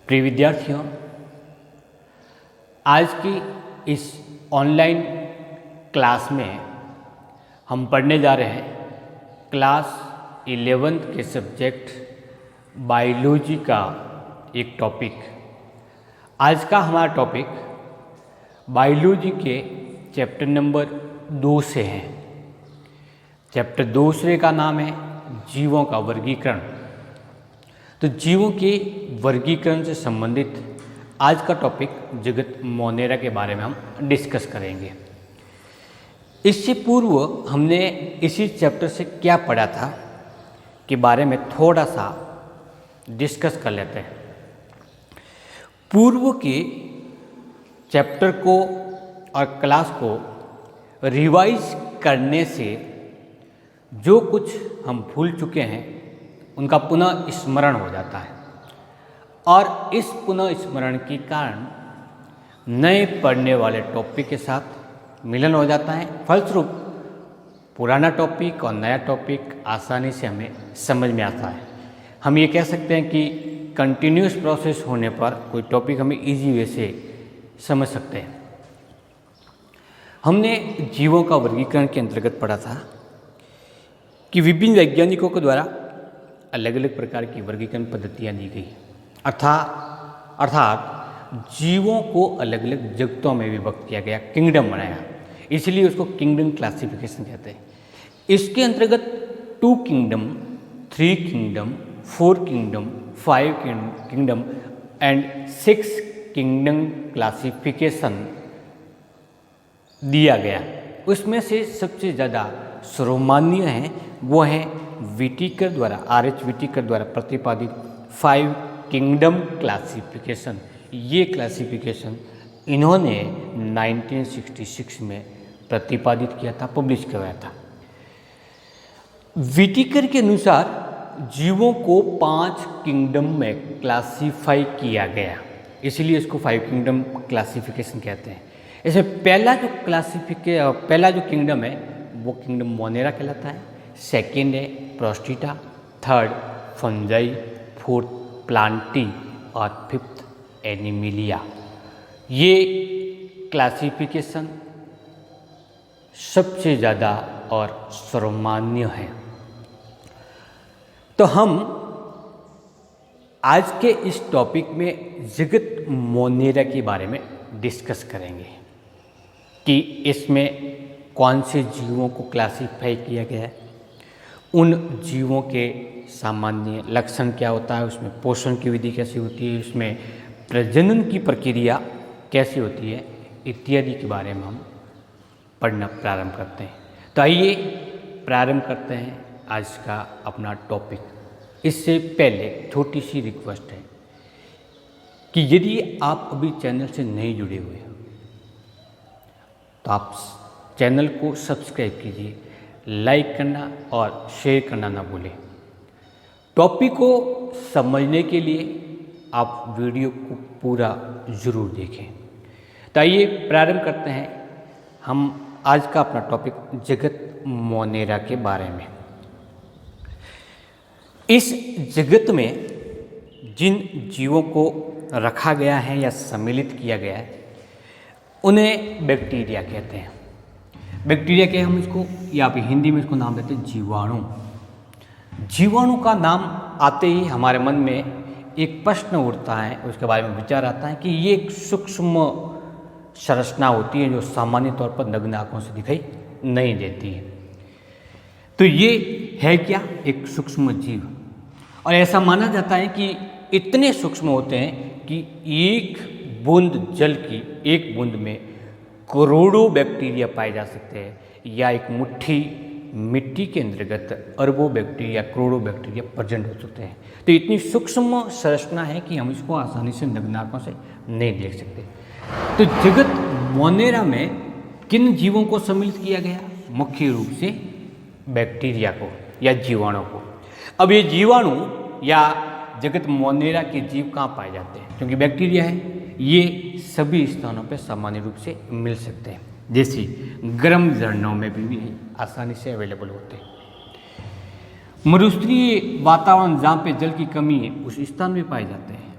प्रिय विद्यार्थियों, आज की इस ऑनलाइन क्लास में हम पढ़ने जा रहे हैं क्लास 11th के सब्जेक्ट बायोलॉजी का एक टॉपिक। आज का हमारा टॉपिक बायोलॉजी के चैप्टर नंबर 2 से है। चैप्टर दूसरे का नाम है जीवों का वर्गीकरण। तो जीवों के वर्गीकरण से संबंधित आज का टॉपिक जगत मोनेरा के बारे में हम डिस्कस करेंगे। इससे पूर्व हमने इसी चैप्टर से क्या पढ़ा था के बारे में थोड़ा सा डिस्कस कर लेते हैं। पूर्व के चैप्टर को और क्लास को रिवाइज करने से जो कुछ हम भूल चुके हैं उनका पुनः स्मरण हो जाता है और इस पुनः स्मरण के कारण नए पढ़ने वाले टॉपिक के साथ मिलन हो जाता है। फलस्वरूप पुराना टॉपिक और नया टॉपिक आसानी से हमें समझ में आता है। हम ये कह सकते हैं कि कंटिन्यूस प्रोसेस होने पर कोई टॉपिक हमें इजी वे से समझ सकते हैं। हमने जीवों का वर्गीकरण के अंतर्गत पढ़ा था कि विभिन्न वैज्ञानिकों के द्वारा अलग अलग प्रकार की वर्गीकरण पद्धतियाँ दी गई, अर्थात जीवों को अलग अलग जगतों में विभक्त किया गया, किंगडम बनाया, इसलिए उसको किंगडम क्लासिफिकेशन कहते हैं। इसके अंतर्गत 2 kingdom, 3 kingdom, 4 kingdom, 5 kingdom and 6 kingdom classification दिया गया। उसमें से सबसे ज़्यादा सर्वमान्य है वो है विटिकर द्वारा, R.H. विटिकर द्वारा प्रतिपादित 5 किंगडम क्लासिफिकेशन। ये क्लासिफिकेशन इन्होंने 1966 में प्रतिपादित किया था, पब्लिश करवाया था। विटिकर के अनुसार जीवों को 5 किंगडम में क्लासिफाई किया गया, इसलिए इसको 5 किंगडम क्लासिफिकेशन कहते हैं। इसमें पहला जो किंगडम है वो किंगडम मोनेरा कहलाता है, सेकेंड है प्रोस्टिटा, थर्ड फंजाई, फोर्थ प्लांटी और फिफ्थ एनिमिलिया। ये क्लासिफिकेशन सबसे ज़्यादा और सर्वमान्य है। तो हम आज के इस टॉपिक में जगत मोनेरा के बारे में डिस्कस करेंगे कि इसमें कौन से जीवों को क्लासिफाई किया गया है, उन जीवों के सामान्य लक्षण क्या होता है, उसमें पोषण की विधि कैसी होती है, उसमें प्रजनन की प्रक्रिया कैसी होती है, इत्यादि के बारे में हम पढ़ना प्रारंभ करते हैं। तो आइए प्रारंभ करते हैं आज का अपना टॉपिक। इससे पहले छोटी सी रिक्वेस्ट है कि यदि आप अभी चैनल से नहीं जुड़े हुए हैं तो आप चैनल को सब्सक्राइब कीजिए, लाइक करना और शेयर करना ना भूलें। टॉपिक को समझने के लिए आप वीडियो को पूरा ज़रूर देखें। तो आइए प्रारंभ करते हैं हम आज का अपना टॉपिक जगत मोनेरा के बारे में। इस जगत में जिन जीवों को रखा गया है या सम्मिलित किया गया है उन्हें बैक्टीरिया कहते हैं। बैक्टीरिया के हम इसको या फिर हिंदी में इसको नाम देते हैं जीवाणु। जीवाणु का नाम आते ही हमारे मन में एक प्रश्न उठता है, उसके बारे में विचार आता है कि ये एक सूक्ष्म संरचना होती है जो सामान्य तौर पर नग्न आंखों से दिखाई नहीं देती है। तो ये है क्या? एक सूक्ष्म जीव। और ऐसा माना जाता है कि इतने सूक्ष्म होते हैं कि एक बूंद जल की एक बूंद में करोड़ों बैक्टीरिया पाए जा सकते हैं, या एक मुट्ठी मिट्टी के अंतर्गत अरबों बैक्टीरिया, करोड़ों बैक्टीरिया प्रेजेंट हो सकते हैं। तो इतनी सूक्ष्म संरचना है कि हम इसको आसानी से नग्न आंखों से नहीं देख सकते। तो जगत मोनेरा में किन जीवों को सम्मिलित किया गया? मुख्य रूप से बैक्टीरिया को या जीवाणु को। अब ये जीवाणु या जगत मोनेरा के जीव कहाँ पाए जाते हैं? क्योंकि बैक्टीरिया है, ये सभी स्थानों पर सामान्य रूप से मिल सकते हैं, जैसे गर्म झरनों में भी आसानी से अवेलेबल होते हैं। मरुस्थलीय वातावरण जहाँ पे जल की कमी है उस स्थान में पाए जाते हैं।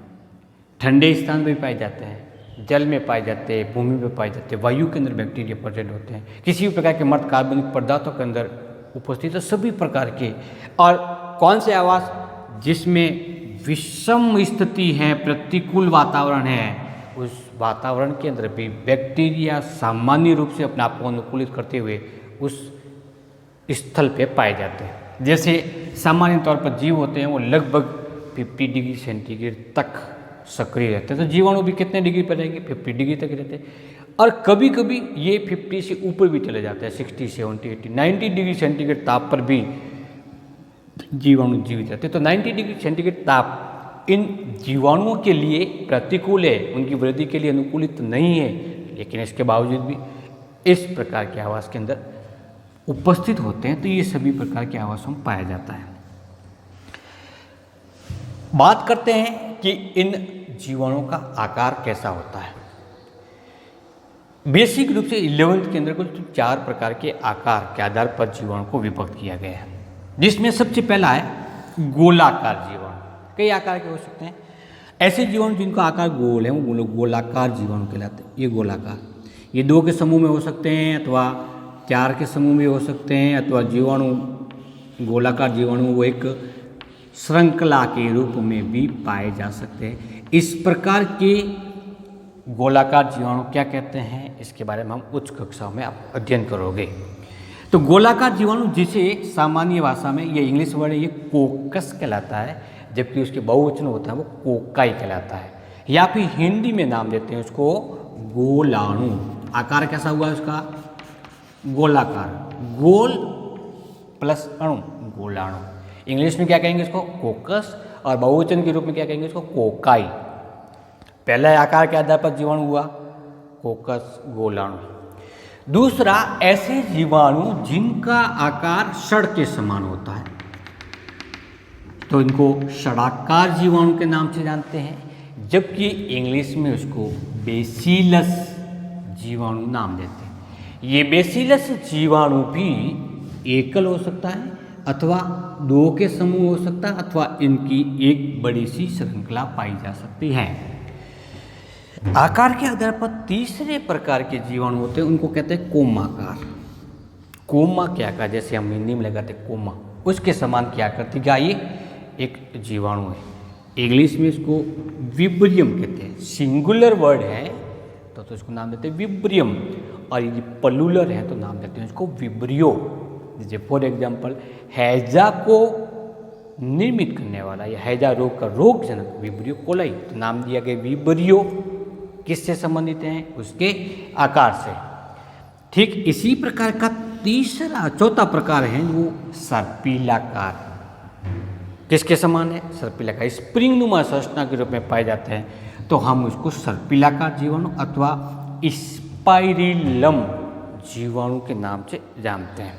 ठंडे स्थान में भी पाए जाते हैं, जल में पाए जाते हैं, भूमि में पाए जाते हैं, वायु के अंदर बैक्टीरिया प्रेजेंट होते हैं, किसी भी प्रकार के मर्द कार्बनिक पदार्थों के अंदर उपस्थित है, सभी प्रकार के। और कौन से आवास जिसमें विषम स्थिति है, प्रतिकूल वातावरण है, उस वातावरण के अंदर भी बैक्टीरिया सामान्य रूप से अपने आप को अनुकूलित करते हुए उस स्थल पे पाए जाते हैं। जैसे सामान्य तौर पर जीव होते हैं वो लगभग 50 डिग्री सेंटीग्रेड तक सक्रिय रहते हैं। तो जीवाणु भी कितने डिग्री पर रहेंगे, 50 डिग्री तक रहते हैं। और कभी कभी ये 50 से ऊपर भी चले जाते हैं, 60, 70, 80, 90 डिग्री सेंटीग्रेड ताप पर भी जीवाणु जीवित रहते हैं। तो 90 डिग्री सेंटीग्रेड ताप इन जीवाणुओं के लिए प्रतिकूल है, उनकी वृद्धि के लिए अनुकूलित नहीं है, लेकिन इसके बावजूद भी इस प्रकार के आवास के अंदर उपस्थित होते हैं। तो ये सभी प्रकार के आवासों में पाया जाता है। बात करते हैं कि इन जीवाणुओं का आकार कैसा होता है। बेसिक रूप से 11th के अंदर कुछ 4 प्रकार के आकार के आधार पर जीवाणु को विभक्त किया गया है, जिसमें सबसे पहला है गोलाकार जीवाणु। कई आकार के हो सकते हैं। ऐसे जीवाणु जिनका आकार गोल है वो गोलाकार जीवाणु कहलाते हैं। ये गोलाकार, ये 2 के समूह में हो सकते हैं अथवा 4 के समूह में हो सकते हैं, अथवा जीवाणु गोलाकार जीवाणु वो एक श्रृंखला के रूप में भी पाए जा सकते हैं। इस प्रकार के गोलाकार जीवाणु क्या कहते हैं, इसके बारे में हम उच्च कक्षाओं में आप अध्ययन करोगे। तो गोलाकार जीवाणु जिसे सामान्य भाषा में ये इंग्लिश वर्ड है, ये कोकस कहलाता है, जबकि उसके बहुवचन होता है वो कोकाई कहलाता है, या फिर हिंदी में नाम देते हैं उसको गोलाणु। आकार कैसा हुआ उसका, गोलाकार, गोल प्लस अणु, गोलाणु। इंग्लिश में क्या कहेंगे इसको, कोकस, और बहुवचन के रूप में क्या कहेंगे इसको, कोकाई। पहला आकार के आधार पर जीवाणु हुआ कोकस, गोलाणु। दूसरा, ऐसे जीवाणु जिनका आकार षड़ के समान होता है, तो इनको षडाकार जीवाणु के नाम से जानते हैं, जबकि इंग्लिश में उसको बेसिलस जीवाणु नाम देते हैं। ये बेसिलस जीवाणु भी एकल हो सकता है अथवा 2 के समूह हो सकता है, अथवा इनकी एक बड़ी सी श्रृंखला पाई जा सकती है। आकार के आधार पर तीसरे प्रकार के जीवाणु होते हैं, उनको कहते हैं कोमाकार। कोमा के आकार, जैसे हम हिंदी में लगाते हैं कोमा, उसके समान क्या करती क्या, ये एक जीवाणु है। इंग्लिश में इसको विब्रियम कहते हैं। सिंगुलर वर्ड है तो इसको नाम देते हैं विब्रियम, और ये पलुलर है तो नाम देते हैं इसको विब्रियो। जैसे फॉर एग्जाम्पल हैजा को निर्मित करने वाला या हैजा रोग का रोगजनक विब्रियो कोलाई, तो नाम दिया गया विब्रियो। किससे संबंधित हैं, उसके आकार से। ठीक इसी प्रकार का चौथा प्रकार है वो सर्पिलाकार। किसके समान है, सर्पिलाकार, स्प्रिंग नुमा संरचना के रूप में पाए जाते हैं, तो हम उसको सर्पिलाकार जीवाणु अथवा स्पाइरिलम जीवाणु के नाम से जानते हैं।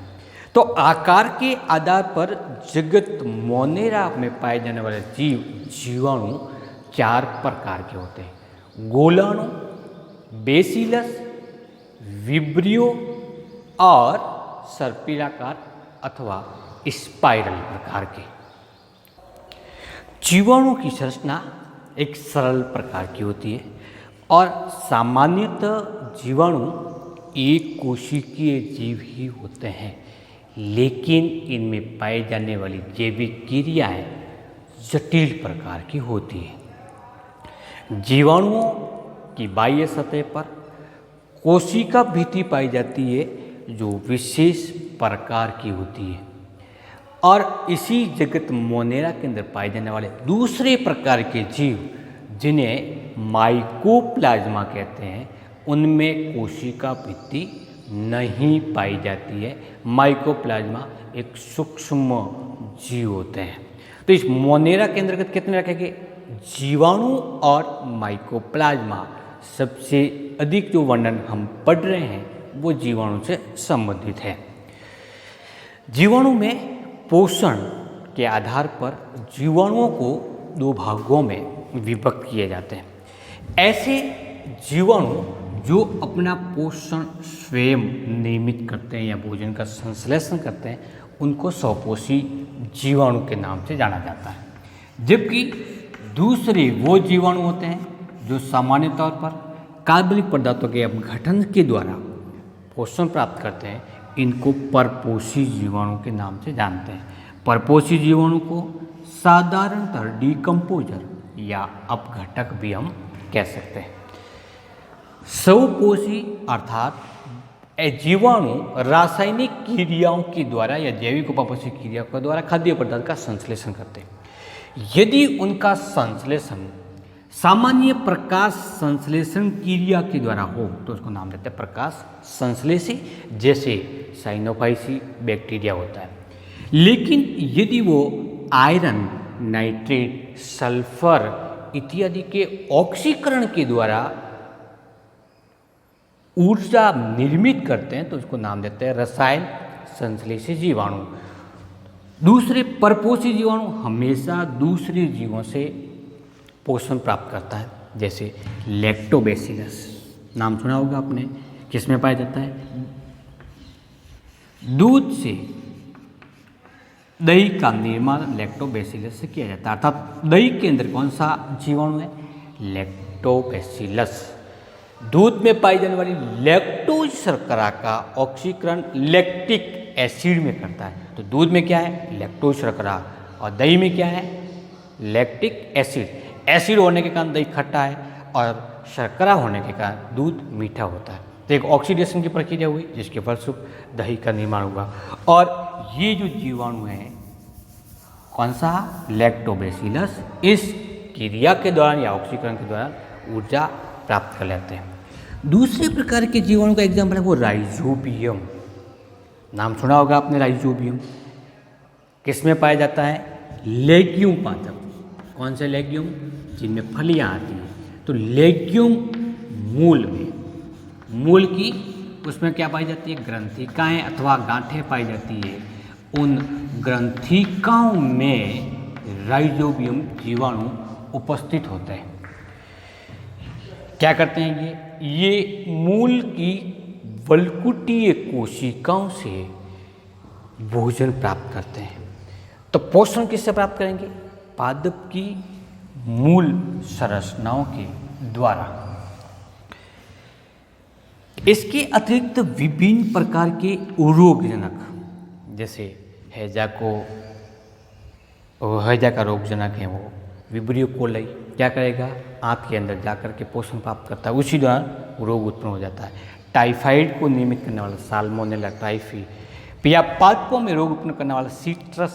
तो आकार के आधार पर जगत मोनेरा में पाए जाने वाले जीवाणु 4 प्रकार के होते हैं, गोलाणु, बेसिलस, विब्रियो और सर्पिलाकार अथवा स्पाइरल प्रकार के। जीवाणु की संरचना एक सरल प्रकार की होती है और सामान्यतः जीवाणु एक कोशिकीय जीव ही होते हैं, लेकिन इनमें पाई जाने वाली जैविक क्रियाएं जटिल प्रकार की होती है। जीवाणुओं की बाह्य सतह पर कोशिका भित्ति पाई जाती है जो विशेष प्रकार की होती है, और इसी जगत मोनेरा के अंदर पाए जाने वाले दूसरे प्रकार के जीव जिन्हें माइकोप्लाज्मा कहते हैं, उनमें कोशिका भित्ति नहीं पाई जाती है। माइकोप्लाज्मा एक सूक्ष्म जीव होते हैं। तो इस मोनेरा के अंतर्गत कितने रखेंगे, जीवाणु और माइकोप्लाज्मा। सबसे अधिक जो वर्णन हम पढ़ रहे हैं वो जीवाणु से संबंधित है। जीवाणु में पोषण के आधार पर जीवाणुओं को 2 भागों में विभक्त किए जाते हैं। ऐसे जीवाणु जो अपना पोषण स्वयं निर्मित करते हैं या भोजन का संश्लेषण करते हैं, उनको स्वपोषी जीवाणु के नाम से जाना जाता है। जबकि दूसरे वो जीवाणु होते हैं जो सामान्य तौर पर कार्बनिक पदार्थों के अपघटन के द्वारा पोषण प्राप्त करते हैं। इनको परपोषी जीवाणु के नाम से जानते हैं। परपोषी जीवाणु को साधारणतः डिकम्पोजर या अपघटक भी हम कह सकते हैं। स्वपोषी अर्थात जीवाणु रासायनिक क्रियाओं के द्वारा या जैविक उपापचय क्रियाओं के द्वारा खाद्य पदार्थ का संश्लेषण करते हैं। यदि उनका संश्लेषण सामान्य प्रकाश संश्लेषण क्रिया के द्वारा हो तो उसको नाम देते हैं प्रकाश संश्लेषी, जैसे साइनोफाइसी बैक्टीरिया होता है। लेकिन यदि वो आयरन, नाइट्रेट, सल्फर इत्यादि के ऑक्सीकरण के द्वारा ऊर्जा निर्मित करते हैं तो उसको नाम देते हैं रसायन संश्लेषी जीवाणु। दूसरे परपोषी जीवाणु हमेशा दूसरे जीवों से पोषण प्राप्त करता है, जैसे लैक्टोबैसिलस, नाम सुना होगा आपने, किसमें पाया जाता है? दूध से दही का निर्माण लैक्टोबैसिलस से किया जाता है। अर्थात दही के अंदर कौन सा जीवाणु है? लैक्टोबैसिलस। दूध में पाई जाने वाली लैक्टोज शर्करा का ऑक्सीकरण लैक्टिक एसिड में करता है। तो दूध में क्या है? लैक्टोज शर्करा, और दही में क्या है? Lactic acid. एसिड होने के कारण दही खट्टा है और शर्करा होने के कारण दूध मीठा होता है। तो एक ऑक्सीडेशन की प्रक्रिया हुई जिसके फलस्वरूप दही का निर्माण हुआ। और ये जो जीवाणु है कौन सा? लैक्टोबैसिलस, इस क्रिया के दौरान या ऑक्सीकरण के दौरान ऊर्जा प्राप्त कर लेते हैं। दूसरे प्रकार के जीवाणु का एग्जाम्पल है वो राइजोबियम। नाम सुना होगा आपने राइजोबियम। किसमें पाया जाता है? लेग्यूम पाचक। कौन से लेग्यूम? जिनमें फलियां आती हैं। तो लेग्यूम मूल में, मूल की उसमें क्या पाई जाती है? ग्रंथिकाएं अथवा गांठें पाई जाती है। उन ग्रंथिकाओं में राइजोबियम जीवाणु उपस्थित होते हैं। क्या करते हैं ये मूल की वल्कुटीय कोशिकाओं से भोजन प्राप्त करते हैं। तो पोषण किससे प्राप्त करेंगे? पादप की मूल संरचनाओं के द्वारा। इसके अतिरिक्त विभिन्न प्रकार के रोगजनक, जैसे हैजा का रोगजनक है वो विब्रियो कोलाई, क्या करेगा? आंत के अंदर जाकर के पोषण प्राप्त करता है, उसी दौरान रोग उत्पन्न हो जाता है। टाइफाइड को नियमित करने वाला साल्मोनेला टाइफी, या पादपों में रोग उत्पन्न करने वाला सीट्रस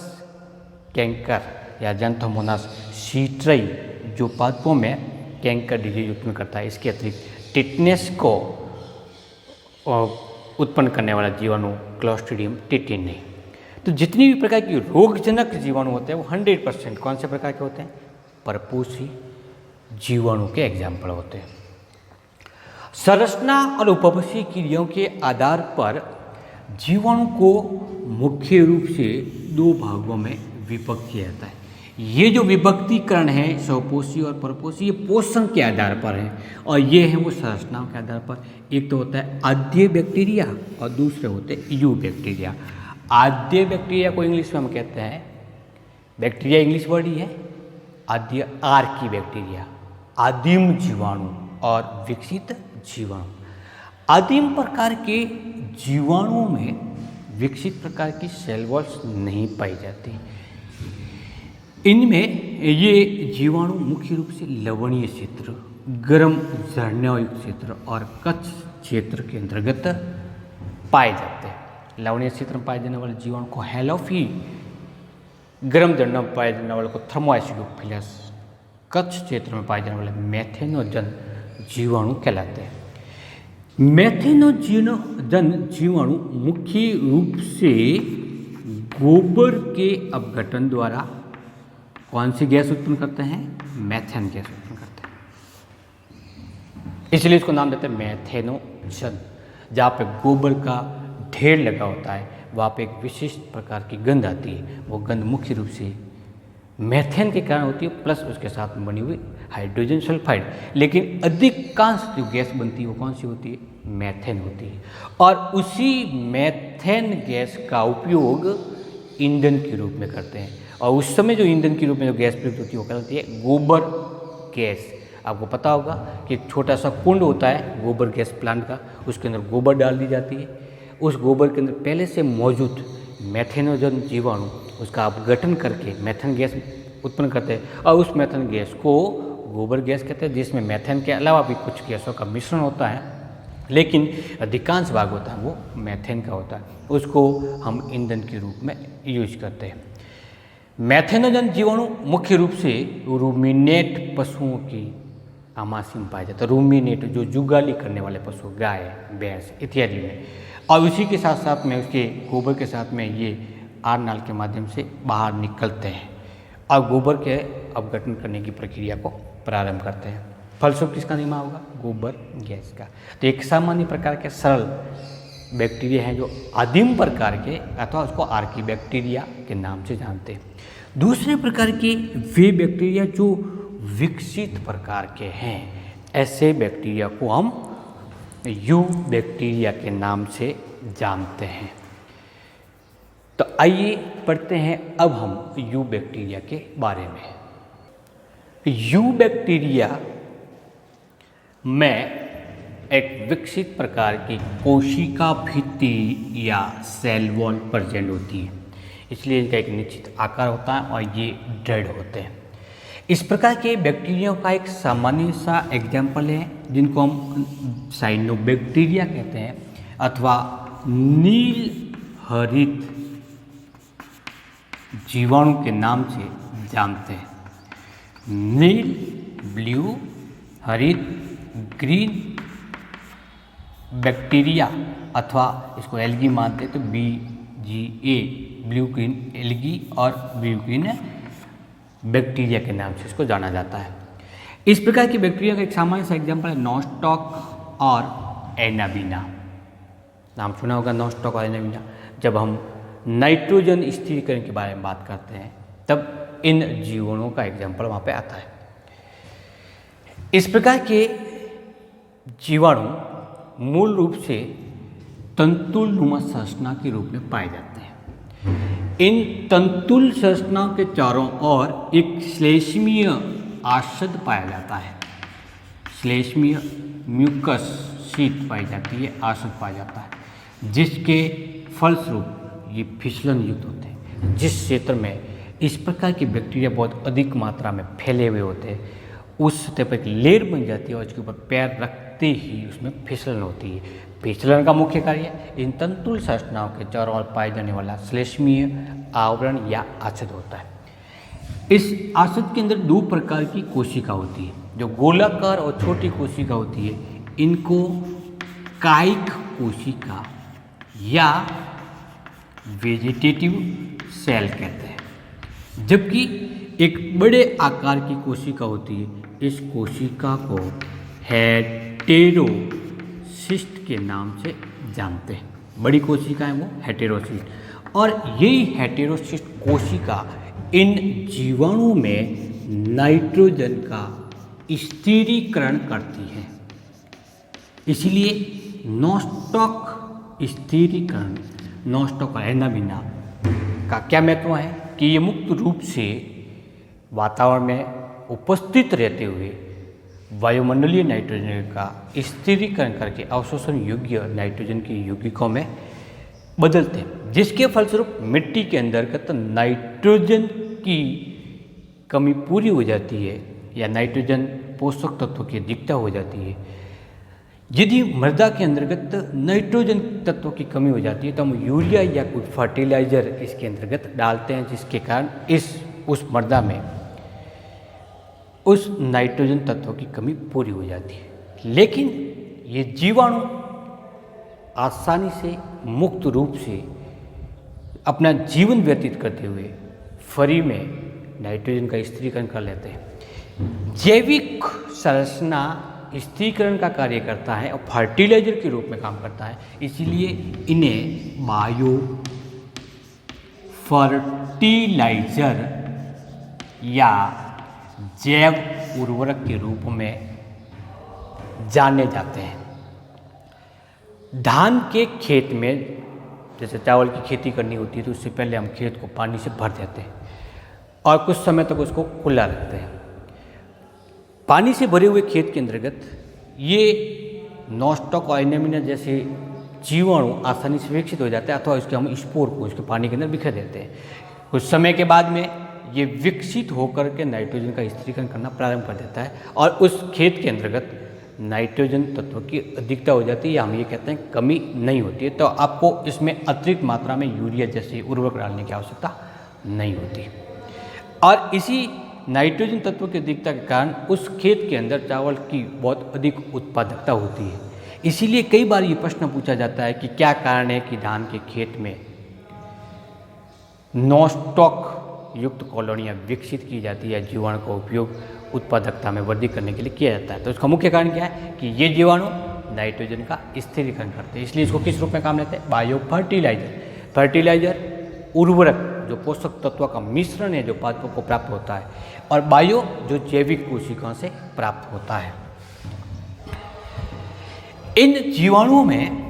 कैंकर या जंथोमोनास सीट्रई, जो पादपों में कैंकर डिजीज उत्पन्न करता है। इसके अतिरिक्त टिटनेस को उत्पन्न करने वाला जीवाणु क्लोस्ट्रीडियम टिटिनी। तो जितनी भी प्रकार की रोगजनक जीवाणु होते हैं वो 100% कौन से प्रकार के होते हैं? परपोषी जीवाणु के एग्जाम्पल होते हैं। संरचना और उपपक्षी क्रियाओं के आधार पर जीवाणु को मुख्य रूप से दो भागों में विभक्त किया जाता है। ये जो विभक्तिकरण है स्वपोषी और परपोषी, ये पोषण के आधार पर है और ये है वो संरचनाओं के आधार पर। एक तो होता है आद्य बैक्टीरिया और दूसरे होते हैं यू बैक्टीरिया। आद्य बैक्टीरिया को इंग्लिश में हम कहते हैं, बैक्टीरिया इंग्लिश वर्ड ही है, आद्य आर की बैक्टीरिया, आदिम जीवाणु और विकसित जीवाणु। आदिम प्रकार के जीवाणुओं में विकसित प्रकार की सेल वॉल्स नहीं पाई जाती। इनमें ये जीवाणु मुख्य रूप से लवणीय क्षेत्र, गर्म झरना युक्त क्षेत्र और कच्छ क्षेत्र के अंतर्गत पाए जाते हैं। लवणीय क्षेत्र में पाए जाने वाले जीवाणु को हेलोफी, गर्म झरना में पाए जाने वाले को थर्मोएसिडोफिलस, कच्छ क्षेत्र में पाए जाने वाले मेथेनोजन जीवाणु कहलाते हैं। मेथेनोजन जीवाणु मुख्य रूप से गोबर के अपघटन द्वारा कौन सी गैस उत्पन्न करते हैं? मेथेन गैस उत्पन्न करते हैं, इसलिए इसको नाम देते हैं मेथेनोजन। जहाँ पे गोबर का ढेर लगा होता है वहाँ पे एक विशिष्ट प्रकार की गंध आती है। वो गंध मुख्य रूप से मेथेन के कारण होती है, प्लस उसके साथ में बनी हुई हाइड्रोजन सल्फाइड। लेकिन अधिकांश जो गैस बनती है वो कौन सी होती है? मेथेन होती है। और उसी मेथेन गैस का उपयोग ईंधन के रूप में करते हैं और उस समय जो ईंधन के रूप में जो गैस प्रयुक्त होती है वो कहलाती है गोबर गैस। आपको पता होगा कि एक छोटा सा कुंड होता है गोबर गैस प्लांट का, उसके अंदर गोबर डाल दी जाती है। उस गोबर के अंदर पहले से मौजूद मेथेनोजन जीवाणु उसका अपघटन करके मेथेन गैस उत्पन्न करते हैं और उस मेथेन गैस को गोबर गैस कहते हैं, जिसमें मेथेन के अलावा भी कुछ गैसों का मिश्रण होता है, लेकिन अधिकांश भाग होता है वो मेथेन का होता है। उसको हम ईंधन के रूप में यूज करते हैं। मेथेनोजन जीवाणु मुख्य रूप से रूमिनेट पशुओं की आमाशय में पाया जाता है। रूमिनेट जो जुगाली करने वाले पशु, गाय, भैंस इत्यादि में, और उसी के साथ साथ में उसके गोबर के साथ में ये आर नाल के माध्यम से बाहर निकलते हैं और गोबर के अपघटन करने की प्रक्रिया को प्रारंभ करते हैं। फलस्वरूप किसका निर्माण होगा? गोबर गैस का। तो एक सामान्य प्रकार के सरल बैक्टीरिया हैं जो आदिम प्रकार के अथवा उसको आर्की बैक्टीरिया के नाम से जानते हैं। दूसरे प्रकार के वे बैक्टीरिया जो विकसित प्रकार के हैं, ऐसे बैक्टीरिया को हम यू बैक्टीरिया के नाम से जानते हैं। तो आइए पढ़ते हैं अब हम यू बैक्टीरिया के बारे में। यू बैक्टीरिया में एक विकसित प्रकार की कोशिका भित्ति या सेल वॉल प्रेजेंट होती है, इसलिए इनका एक निश्चित आकार होता है और ये ड्रेड होते हैं। इस प्रकार के बैक्टीरिया का एक सामान्य सा एग्जाम्पल है जिनको हम साइनोबैक्टीरिया कहते हैं अथवा नील हरित जीवाणु के नाम से जानते हैं। नील, ब्लू, हरित, ग्रीन बैक्टीरिया अथवा इसको एल्गी मानते हैं तो BGA ब्लू ग्रीन एल्गी और ब्लू ग्रीन बैक्टीरिया के नाम से इसको जाना जाता है। इस प्रकार की बैक्टीरिया का एक सामान्य सा एग्जाम्पल है नॉस्टॉक और एनाबीना। नाम सुना होगा नॉस्टॉक और एनाबीना। जब हम नाइट्रोजन स्थिरीकरण के बारे में बात करते हैं तब इन जीवाणुओं का एग्जाम्पल वहाँ पे आता है। इस प्रकार के जीवाणु मूल रूप से तंतुलनुमा संरचना के रूप में पाए जाते हैं। इन तंतुल संरचनाओं के चारों ओर एक श्लेष्मीय आसद पाया जाता है। श्लेष्मीय म्यूकस शीट पाई जाती है, आसद पाया जाता है, जिसके फलस्वरूप ये फिसलन युक्त होते हैं। जिस क्षेत्र में इस प्रकार की बैक्टीरिया बहुत अधिक मात्रा में फैले हुए होते हैं उस सतह पर एक लेयर बन जाती है और उसके ऊपर पैर रखते ही उसमें फिसलन होती है। फिसलन का मुख्य कार्य इन तंतुल संरचनाओं के चारों ओर पाए जाने वाला श्लेष्मीय आवरण या आसद होता है। इस आसद के अंदर दो प्रकार की कोशिका होती है, जो गोलाकार और छोटी कोशिका होती है। इनको कायिक कोशिका या वेजिटेटिव सेल कहते हैं, जबकि एक बड़े आकार की कोशिका होती है। इस कोशिका को हेटेरोसिस्ट के नाम से जानते हैं। बड़ी कोशिका है वो हेटेरोसिस्ट, और यही हेटेरोसिस्ट कोशिका इन जीवाणु में नाइट्रोजन का स्थिरीकरण करती है। इसलिए नॉस्टॉक स्थिरीकरण, नॉस्टॉक और एनाबीना का क्या महत्व है कि ये मुक्त रूप से वातावरण में उपस्थित रहते हुए वायुमंडलीय नाइट्रोजन का स्थिरीकरण करके अवशोषण योग्य नाइट्रोजन की यौगिकों में बदलते हैं, जिसके फलस्वरूप मिट्टी के अंतर्गत नाइट्रोजन की कमी पूरी हो जाती है या नाइट्रोजन पोषक तत्वों की अधिकता हो जाती है। यदि मृदा के अंतर्गत नाइट्रोजन तत्वों की कमी हो जाती है तो हम यूरिया या कोई फर्टिलाइजर इसके अंतर्गत डालते हैं, जिसके कारण उस मृदा में उस नाइट्रोजन तत्वों की कमी पूरी हो जाती है। लेकिन ये जीवाणु आसानी से मुक्त रूप से अपना जीवन व्यतीत करते हुए फ्री में नाइट्रोजन का स्थिरीकरण कर लेते हैं। जैविक संरचना स्थिरीकरण का कार्य करता है और फर्टिलाइजर के रूप में काम करता है, इसीलिए इन्हें बायो फर्टिलाइजर या जैव उर्वरक के रूप में जाने जाते हैं। धान के खेत में जैसे चावल की खेती करनी होती है तो उससे पहले हम खेत को पानी से भर देते हैं। और कुछ समय तक उसको खुला रखते हैं। पानी से भरे हुए खेत के अंतर्गत ये नॉस्टॉक और एनेमिना जैसे जीवाणु आसानी से विकसित हो जाते हैं, अथवा उसके हम स्पोर को उसके पानी के अंदर बिखेर देते हैं। कुछ समय के बाद में ये विकसित होकर के नाइट्रोजन का स्थिरीकरण करना प्रारंभ कर देता है और उस खेत के अंतर्गत नाइट्रोजन तत्व की अधिकता हो जाती है, या हम ये कहते हैं कमी नहीं होती है। तो आपको इसमें अतिरिक्त मात्रा में यूरिया जैसे उर्वरक डालने की आवश्यकता नहीं होती। और इसी नाइट्रोजन तत्व की अधिकता के कारण उस खेत के अंदर चावल की बहुत अधिक उत्पादकता होती है। इसीलिए कई बार ये प्रश्न पूछा जाता है कि क्या कारण है कि धान के खेत में नॉस्टॉक युक्त कॉलोनियाँ विकसित की जाती है, जीवाणु का उपयोग उत्पादकता में वृद्धि करने के लिए किया जाता है। तो इसका मुख्य कारण क्या है कि ये जीवाणु नाइट्रोजन का स्थिरीकरण करते हैं, इसलिए इसको किस रूप में काम लेते हैं? Bio fertiliser. फर्टिलाइजर उर्वरक जो पोषक तत्वों का मिश्रण है जो पादपों को प्राप्त होता है, और बायो जो जैविक कोशिकाओं से प्राप्त होता है। इन जीवाणुओं में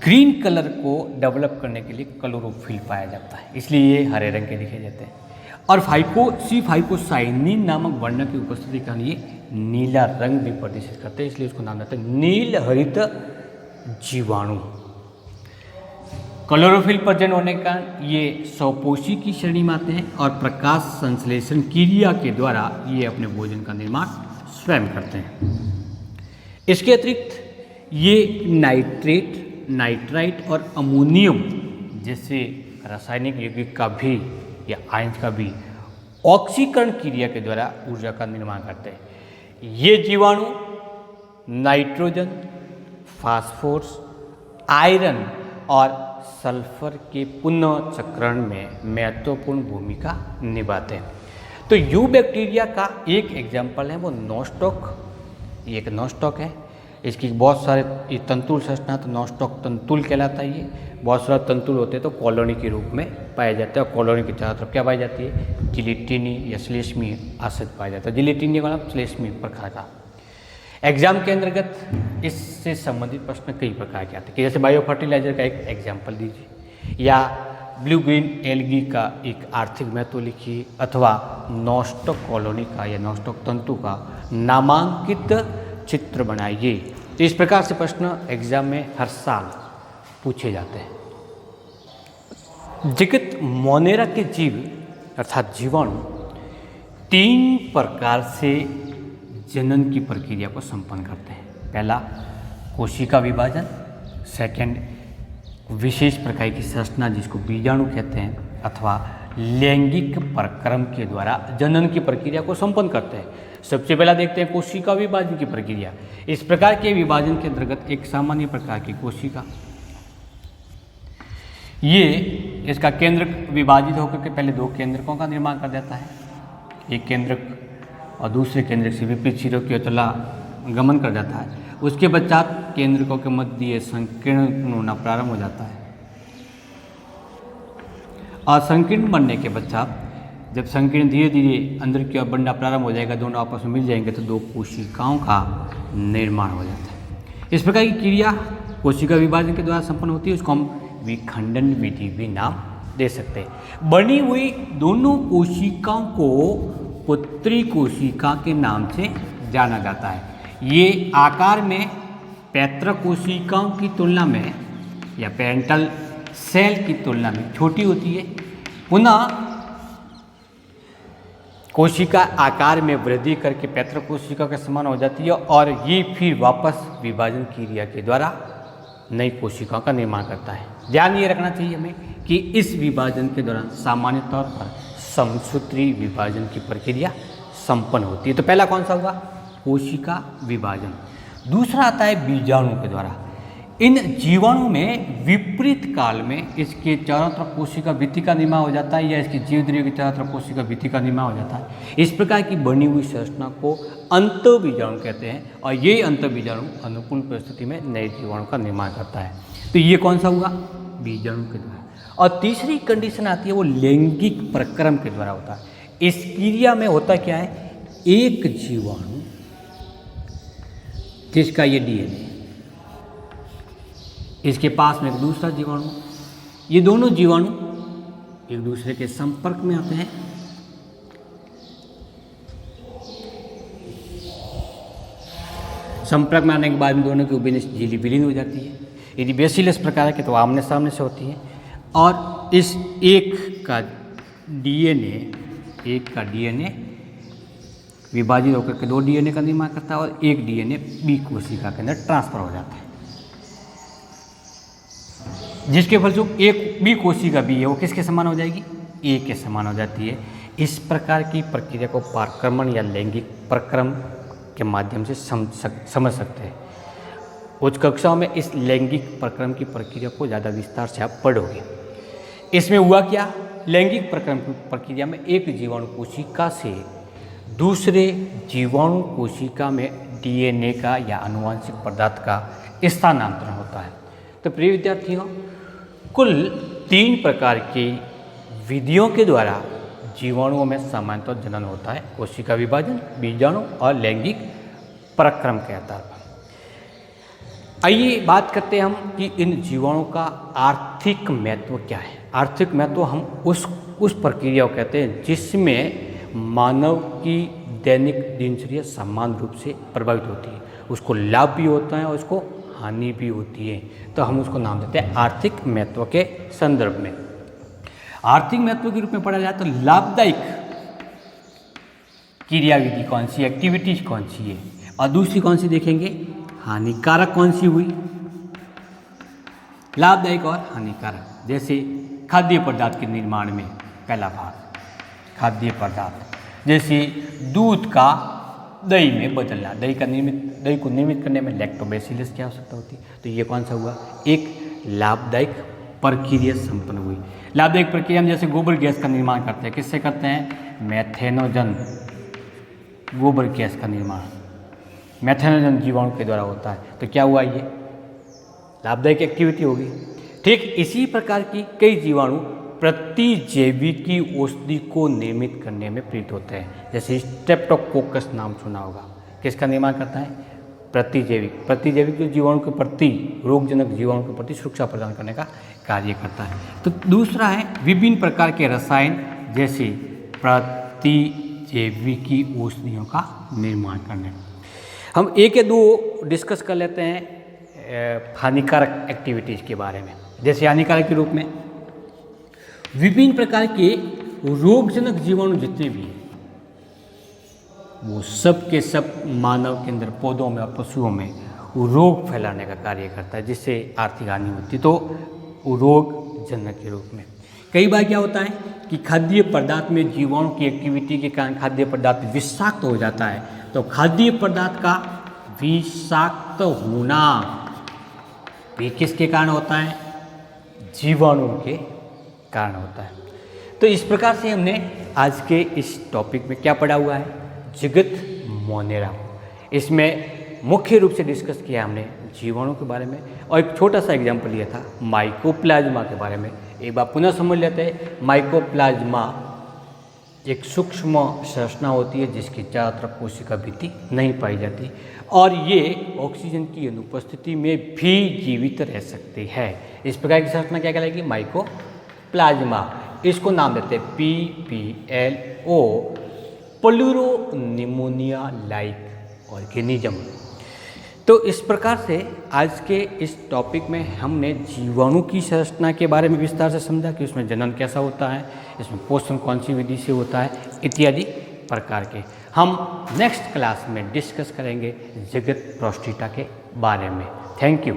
ग्रीन कलर को डेवलप करने के लिए क्लोरोफिल पाया जाता है, इसलिए ये हरे रंग के दिखे जाते हैं। और फाइकोसाइनिन नामक वर्ण की उपस्थिति के कारण ये नीला रंग भी प्रदर्शित करते हैं, इसलिए इसको नाम देते हैं नील हरित जीवाणु। क्लोरोफिल प्रजनन होने के कारण ये स्वपोषी की श्रेणी में आते हैं और प्रकाश संश्लेषण क्रिया के द्वारा ये अपने भोजन का निर्माण स्वयं करते हैं। इसके अतिरिक्त ये नाइट्रेट, नाइट्राइट और अमोनियम जैसे रासायनिक यौगिक का भी या आयंस का भी ऑक्सीकरण क्रिया के द्वारा ऊर्जा का निर्माण करते हैं। ये जीवाणु नाइट्रोजन, फास्फोरस, आयरन और सल्फर के पुनः चक्रण में महत्वपूर्ण भूमिका निभाते हैं। तो यू बैक्टीरिया का एक एग्जाम्पल है वो नॉस्टॉक। ये एक नॉस्टॉक है, इसकी बहुत सारे ये तंतुल संरचना, तो नॉस्टॉक तंतुल कहलाता है। ये बहुत सारे तंतुल होते हैं तो कॉलोनी के रूप में पाए जाते हैं, और कॉलोनी के चारों तरफ क्या पाई जाती है? जिलेटिनी या श्लेष्मी आश्रित पाया जाता है। जिलेटिनी का मतलब श्लेष्मी प्रकार का। एग्जाम के अंतर्गत इससे संबंधित प्रश्न कई प्रकार के आते हैं कि जैसे बायो फर्टिलाइजर का एक एग्जाम्पल दीजिए, या ब्लू ग्रीन एल्गी का एक आर्थिक महत्व लिखिए, अथवा नॉस्टॉक कॉलोनी का या नॉस्टॉक तंतु का नामांकित चित्र बनाइए। तो इस प्रकार से प्रश्न एग्जाम में हर साल पूछे जाते हैं। जगत मोनेरा के जीव अर्थात जीवाणु 3 प्रकार से जनन की प्रक्रिया को संपन्न करते हैं। पहला कोशिका विभाजन, सेकंड विशेष प्रकार की संरचना जिसको बीजाणु कहते हैं, अथवा लैंगिक प्रक्रम के द्वारा जनन की प्रक्रिया को संपन्न करते हैं। सबसे पहला देखते हैं कोशिका विभाजन की प्रक्रिया। इस प्रकार के विभाजन के अंतर्गत एक सामान्य प्रकार की कोशिका, ये इसका केंद्रक विभाजित होकर के पहले 2 केंद्रकों का निर्माण कर देता है। एक केंद्रक और दूसरे केंद्रक से विपरीत सिरों की ओर चला गमन कर जाता है। उसके पश्चात केंद्रकों के मध्य संकीर्ण होना प्रारंभ हो जाता है, और संकीर्ण बनने के पश्चात जब संकीर्ण धीरे धीरे अंदर की ओर बढ़ना प्रारंभ हो जाएगा, दोनों आपस में मिल जाएंगे तो 2 कोशिकाओं का निर्माण हो जाता है। इस प्रकार की क्रिया कोशिका विभाजन के द्वारा संपन्न होती है, उसको हम विखंडन विधि भी नाम दे सकते हैं। बनी हुई दोनों कोशिकाओं को पुत्री कोशिका के नाम से जाना जाता है। ये आकार में पैतृक कोशिकाओं की तुलना में या पेरेंटल सेल की तुलना में छोटी होती है। पुनः कोशिका आकार में वृद्धि करके पैतृक कोशिका के समान हो जाती है, और ये फिर वापस विभाजन क्रिया के द्वारा नई कोशिकाओं का निर्माण करता है। ध्यान ये रखना चाहिए हमें कि इस विभाजन के दौरान सामान्य तौर पर समसूत्री विभाजन की प्रक्रिया संपन्न होती है। तो पहला कौन सा हुआ? कोशिका विभाजन। दूसरा आता है बीजाणु के द्वारा। इन जीवाणु में विपरीत काल में इसके चारों तरफ कोशिका भित्ति का निर्माण हो जाता है, या इसकी जीवद्रियों के चारों तरफ कोशिका भित्ति का निर्माण हो जाता है। इस प्रकार की बनी हुई संरचना को अंतःबीजाणु कहते हैं, और ये अंतःबीजाणु अनुकूल परिस्थिति में नए जीवाणु का निर्माण करता है। तो ये कौन सा हुआ? बीजाणु के द्वारा। और तीसरी कंडीशन आती है वो लैंगिक प्रक्रम के द्वारा होता है। इस क्रिया में होता क्या है? एक जीवाणु जिसका ये डीएनए, इसके पास में एक दूसरा जीवाणु, ये दोनों जीवाणु एक दूसरे के संपर्क में आते हैं। संपर्क में आने के बाद में दोनों की झिल्ली विलीन हो जाती है। यदि बेसिलस प्रकार के तो आमने सामने से होती है। और इस एक का डीएनए विभाजित होकर के 2 डीएनए का निर्माण करता है और एक डीएनए बी कोशिका के अंदर ट्रांसफर हो जाता है, जिसके फलस्वरूप एक बी कोशिका भी है वो किसके समान हो जाएगी? ए के समान हो जाती है। इस प्रकार की प्रक्रिया को पारक्रमण या लैंगिक प्रक्रम के माध्यम से समझ सकते हैं। उच्च कक्षाओं में इस लैंगिक प्रक्रम की प्रक्रिया को ज़्यादा विस्तार से आप पढ़ोगे। इसमें हुआ क्या? लैंगिक प्रक्रम की प्रक्रिया में एक जीवाणु कोशिका से दूसरे जीवाणु कोशिका में डीएनए का या आनुवंशिक पदार्थ का स्थानांतरण होता है। तो प्रिय विद्यार्थियों, कुल 3 प्रकार की विधियों के द्वारा जीवाणुओं में सामान्यतः जनन होता है: कोशिका विभाजन, बीजाणु और लैंगिक प्रक्रम के आधार पर। आइए बात करते हैं हम कि इन जीवाणुओं का आर्थिक महत्व क्या है। आर्थिक महत्व हम उस प्रक्रिया को कहते हैं जिसमें मानव की दैनिक दिनचर्या समान रूप से प्रभावित होती है। उसको लाभ भी होता है और उसको हानि भी होती है, तो हम उसको नाम देते हैं आर्थिक महत्व के संदर्भ में। आर्थिक महत्व के रूप में पढ़ा जाए तो लाभदायक क्रियाविधि कौन सी, एक्टिविटीज कौन सी है, और दूसरी कौन सी देखेंगे, हानिकारक कौन सी हुई। लाभदायक और हानिकारक, जैसे खाद्य पदार्थ के निर्माण में पहला भाग खाद्य पदार्थ, जैसे दूध का दही में बदलना, दही को निर्मित करने में लैक्टोबैसिलस की आवश्यकता होती है, तो ये कौन सा हुआ? एक लाभदायक प्रक्रिया संपन्न हुई। लाभदायक प्रक्रिया में जैसे गोबर गैस का निर्माण करते हैं, किससे करते हैं? मैथेनोजन गोबर गैस का निर्माण मैथेनोजन जीवाणु के द्वारा होता है, तो क्या हुआ? ये लाभदायक एक्टिविटी होगी। ठीक इसी प्रकार की कई जीवाणु प्रतिजैविकी औषधि को निर्मित करने में प्रेरित होते हैं, जैसे स्ट्रेप्टोकोकस नाम सुना होगा, किसका निर्माण करता है? प्रतिजैविक जो जीवाणु के प्रति, रोगजनक जीवाणु के प्रति सुरक्षा प्रदान करने का कार्य करता है। तो दूसरा है विभिन्न प्रकार के रसायन, जैसे प्रतिजैविकी औषधियों का निर्माण करने। हम एक या दो डिस्कस कर लेते हैं हानिकारक एक्टिविटीज़ के बारे में। जैसे हानिकारक के रूप में विभिन्न प्रकार के रोगजनक जीवाणु जितने भी हैं वो सब के सब मानव के अंदर, पौधों में और पशुओं में रोग फैलाने का कार्य करता है, जिससे आर्थिक हानि होती है। तो रोगजनक के रूप में कई बार क्या होता है कि खाद्य पदार्थ में जीवाणु की एक्टिविटी के कारण खाद्य पदार्थ विषाक्त हो जाता है, तो खाद्य पदार्थ का विषाक्त होना भी किसके कारण होता है? जीवाणुओं के कारण होता है। तो इस प्रकार से हमने आज के इस टॉपिक में क्या पढ़ा हुआ है? जगत मोनेरा। इसमें मुख्य रूप से डिस्कस किया हमने जीवाणु के बारे में, और एक छोटा सा एग्जाम्पल लिया था माइकोप्लाज्मा के बारे में। एक बार पुनः समझ लेते हैं। माइकोप्लाज्मा एक सूक्ष्म संरचना होती है जिसकी चारों तरफ कोशिका भित्ति नहीं पाई जाती, और ये ऑक्सीजन की अनुपस्थिति में भी जीवित रह सकती है। इस प्रकार की संरचना क्या कहलाएगी? माइकोप्लाज्मा। इसको नाम देते हैं PPLO, प्लूरोनिमोनिया लाइक ऑर्गेनिज्म। तो इस प्रकार से आज के इस टॉपिक में हमने जीवाणु की संरचना के बारे में विस्तार से समझा कि उसमें जनन कैसा होता है, इसमें पोषण कौन सी विधि से होता है, इत्यादि प्रकार के। हम नेक्स्ट क्लास में डिस्कस करेंगे जगत प्रोस्टेटा के बारे में। Thank you.